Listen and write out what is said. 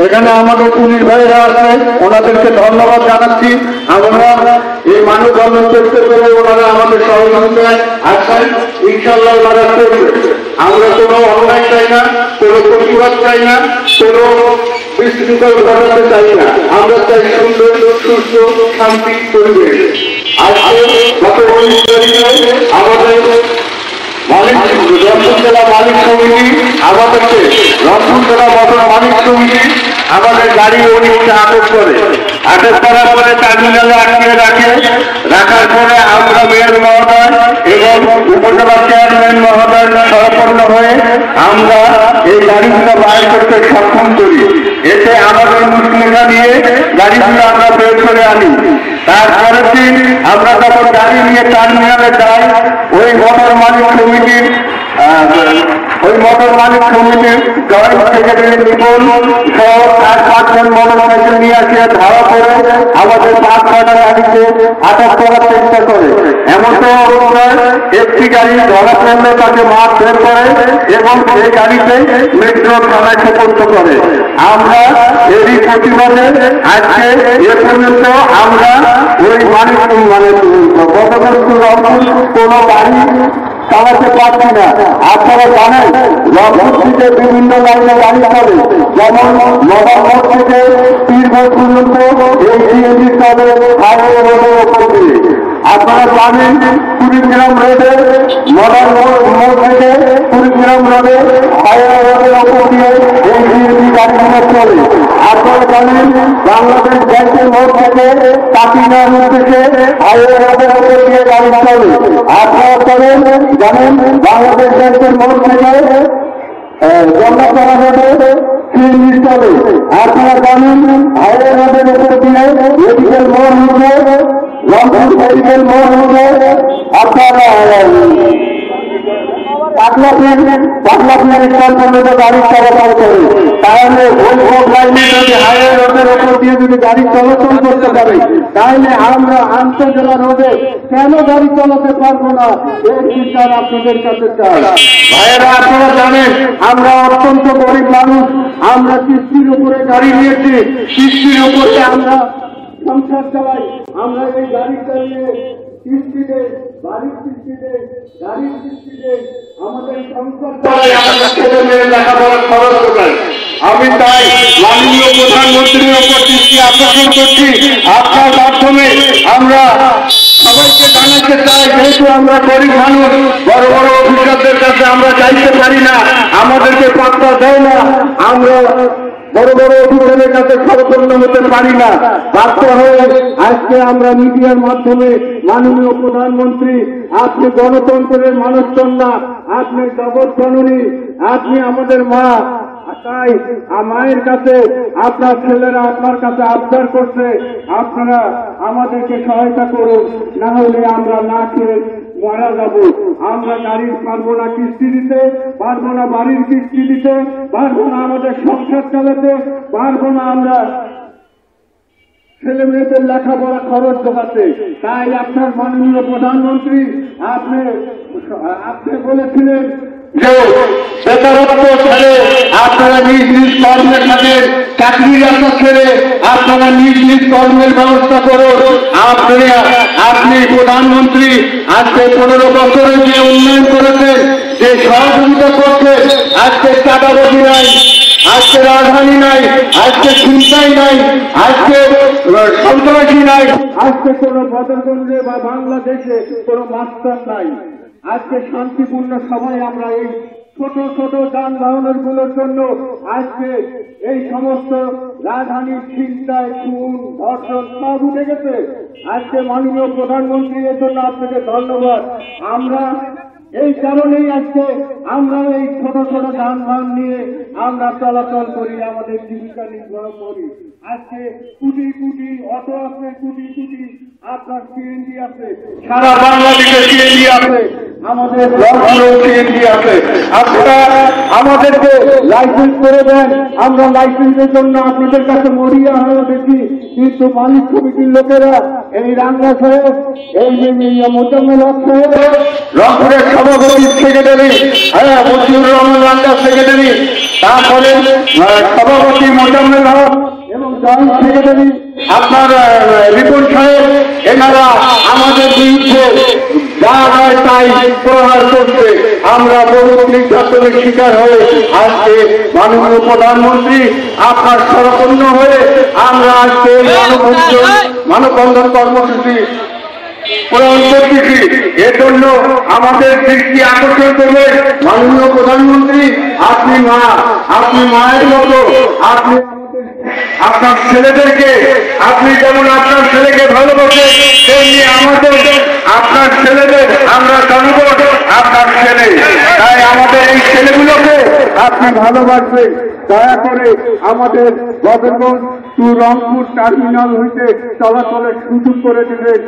এখানে আমাদের পুলিশ ভাইরা আছে, ওনাদেরকে ধন্যবাদ জানাচ্ছি। আমরা এই মানববন্ধন করতে পেরে ওনারা আমাদের সহযোগিতায় আসেন, ইনশাল্লাহ ওনারা করবে। আমরা কোনো অন্যায় চাই না, কোনো প্রতিবাদ চাই না, কোনো বিশৃঙ্খল ঘটাতে চাই না। আমরা চাই সুন্দর সুস্থ শান্তি পরিবেশ। আজকে গত 19 তারিখে আমাদের রংপুর জেলা মালিক সমিতি আমাদেরকে রংপুর জেলা মোটর মালিক সমিতি আমাদের গাড়ি অনেকটা আটক করে। আটক করার পরে টার্মিনালে আটকে রাখার পরে আমরা মেয়র মহোদয় এবং উপজেলা চেয়ারম্যান মহোদয় সহপন্ন হয়ে আমরা এই গাড়িগুলো বাইর করতে সক্ষম করি। এতে আমাদের মুসলিমা নিয়ে গাড়িগুলো আমরা বের করে আনি। তারপরের দিন আমরা যখন গাড়ি নিয়ে টার্মিনালে যাই, ওই মোটর মালিক সমিতির জয়েন্ট সেক্রেটারি নিপুণ সহ 4-5 জন মোটরসাইকেল নিয়ে আসিয়া ধরা পড়ে আমাদের 5-6টা গাড়িকে আটক করার চেষ্টা করে। এমন তো অবস্থায় একটি গাড়ি ধরা পড়লে তাকে মাঠ বের করে এবং সেই গাড়িতে মেট্রো থানায় সুপর্দ করে। আমরা এরই প্রতিবাদে আজকে এ পর্যন্ত আমরা ওই কোনো গাড়ি চালাতে পারছি না। আপনারা জানেন রংপুর থেকে বিভিন্ন লাইনে গাড়ি চলে, যেমন নবাবগঞ্জ থেকে পীরগঞ্জ পর্যন্ত এই সিএনজি চলে হাইওয়ে রোডের ওপর দিয়ে। আপনারা জানেন কুড়িগ্রাম রোডে মডার্ন মোড় থেকে কুড়িগ্রাম রোডে হাইওয়ে রোডের ওপর দিয়ে এই সিএনজি গাড়িগুলো চলে। আপনারা জানেন বাংলাদেশ ব্যাংকের মোড় থেকে কাটিনার থেকে হাইওয়ে রোডের ওপর দিয়ে গাড়ি চলে। আপনারা জানেন বাংলাদেশ ব্যাংকের মোড় থেকে জন্মতলা রোডে সিএনজি চলে। আপনারা জানেন হাইওয়ে রোডের উপর দিয়ে মেডিকেল মোড় হচ্ছে রংপুর মেডিকেল মোড় হচ্ছে আপনারা পাগলা প্লেন স্টল পর্যন্ত গাড়ি চলাচল করে। তাহলে ওই লাইনে যদি হাইওয়ে রোডের ওপর দিয়ে যদি গাড়ি চলাচল করতে পারে, তাহলে আমরা আন্তঃজেলা রোডে কেন গাড়ি চালাতে পারবো না? এই বিচার আপনাদের কাছে চাই। ভাইয়েরা, আপনারা জানেন আমরা অত্যন্ত গরিব মানুষ, আমরা কিস্তির উপরে গাড়ি নিয়েছি, কিস্তির উপরে আমরা সংসার চালাই। আমরা এই গাড়ি চালিয়ে কিস্তিতে, বাড়ির কিস্তিতে, গাড়ির কিস্তিতে আমাদের সংসার চালাই, আমাদের ছেলে মেয়ের লেখাপড়ার খরচ যোগাই। আমি তাই মাননীয় প্রধানমন্ত্রীর ওপর দৃষ্টি আকর্ষণ করছি। আপনার মাধ্যমে আমরা সবাইকে জানাতে চাই, যেহেতু আমরা গরিব মানুষ, বড় বড় অফিসারদের কাছে আমরা চাইতে পারি না, আমাদেরকে পাত্তা দেয় না, আমরা বড় বড় অফিসারের কাছে সর্বপন্ন হতে পারি না। বাধ্য হয়ে আজকে আমরা মিডিয়ার মাধ্যমে মাননীয় প্রধানমন্ত্রী, আপনি গণতন্ত্রের মানুষকন্যা, আপনি জগৎ জননী, আপনি আমাদের মা, তাই মায়ের কাছে আপনার ছেলেরা আপনার কাছে আবদার করছে, আপনারা আমাদেরকে সহায়তা করুন, না হলে আমরা না খেয়ে মারা যাব। আমরা গাড়ির পারবো না কিস্তি দিতে, পারবো না বাড়ির কিস্তি দিতে, পারবো না আমাদের সংসার চালাতে, পারবো না আমরা ছেলে মেয়েদের লেখাপড়া খরচ জোগাতে। তাই আপনার মাননীয় প্রধানমন্ত্রী আপনি বলেছিলেন যে বেকারত্ব ছেড়ে আপনারা নিজ নিজ কর্মের সাথে চাকরির আশা ছেড়ে আপনারা নিজ নিজ কর্মের ব্যবস্থা করুন। আপনি প্রধানমন্ত্রী আজকে 15 বছরে যে উন্নয়ন করেছেন, যে সহযোগিতা করছেন, আজকে চাঁদাবাজি নাই, আজকে রাজধানী নাই, আজকে চিন্তাই নাই, আজকে সন্ত্রাসী নাই, আজকে কোন বদরগঞ্জে বা বাংলাদেশে কোন মাস্টার নাই। আজকে শান্তিপূর্ণ সবাই আমরা এই ছোট ছোট যানবাহনের গুলোর জন্য আজকে এই সমস্ত রাজধানীর চিন্তায় খুন ধর্ষণ সব উঠে গেছে। আজকে মাননীয় প্রধানমন্ত্রী, এর জন্য আপনাকে ধন্যবাদ। আমরা এই কারণেই আজকে আমরা এই ছোট ছোট যানবাহন নিয়ে আমরা চলাচল করি, আমাদের জীবিকা নির্বাহ করি। আজকে কোটি কোটি অটো আছে, কোটি কোটি আপনার সিএনজি আছে, সারা বাংলাদেশে সিএনজি আছে। আমাদের ব্লকগুলো এগিয়ে আছে। আপনারা আমাদেরকে লাইসেন্স করে দেন, আমরা লাইসেন্সের জন্য আপনাদের কাছে মরিয়া হয়ে দেখি, কিন্তু মালিক কমিটির লোকেরা এই রাঙ্গা সাহেব, এই মোজাম্মেল হক সাহেব, রংপুরের সভাপতি সেক্রেটারি, হ্যাঁ মজিবুর রহমান রাঙ্গা সেক্রেটারি, তারপরে সভাপতি মোজাম্মেল হক এবং জয়েন্ট সেক্রেটারি আপনার রিপন সাহেব, এনারা আমাদের বিরুদ্ধে যা হয় তাই প্রহার করছে। আমরা বহু নির্যাতনের শিকার হয়ে আজকে মাননীয় প্রধানমন্ত্রী আপনার শরণাপন্ন হয়ে আমরা আজকে মানববন্ধন কর্মসূচি প্রদান করতেছি। এর জন্য আমাদের দৃষ্টি আকর্ষণ করবে মাননীয় প্রধানমন্ত্রী, আপনি মা, আপনি মায়ের মতো, আপনি আপনার ছেলেদেরকে, আপনি যেমন আপনার ছেলেকে ভালোবাসেন তেমনি আমাদের আপনার ছেলেদের আমরা জানব আপনার ছেলে, তাই আমাদের এই ছেলেগুলোকে আপনি ভালোবাসবেন। দয়া করে আমাদের বদরগঞ্জ টু রংপুর টার্মিনাল হইতে চলাচলের সুযোগ করে দিবেন।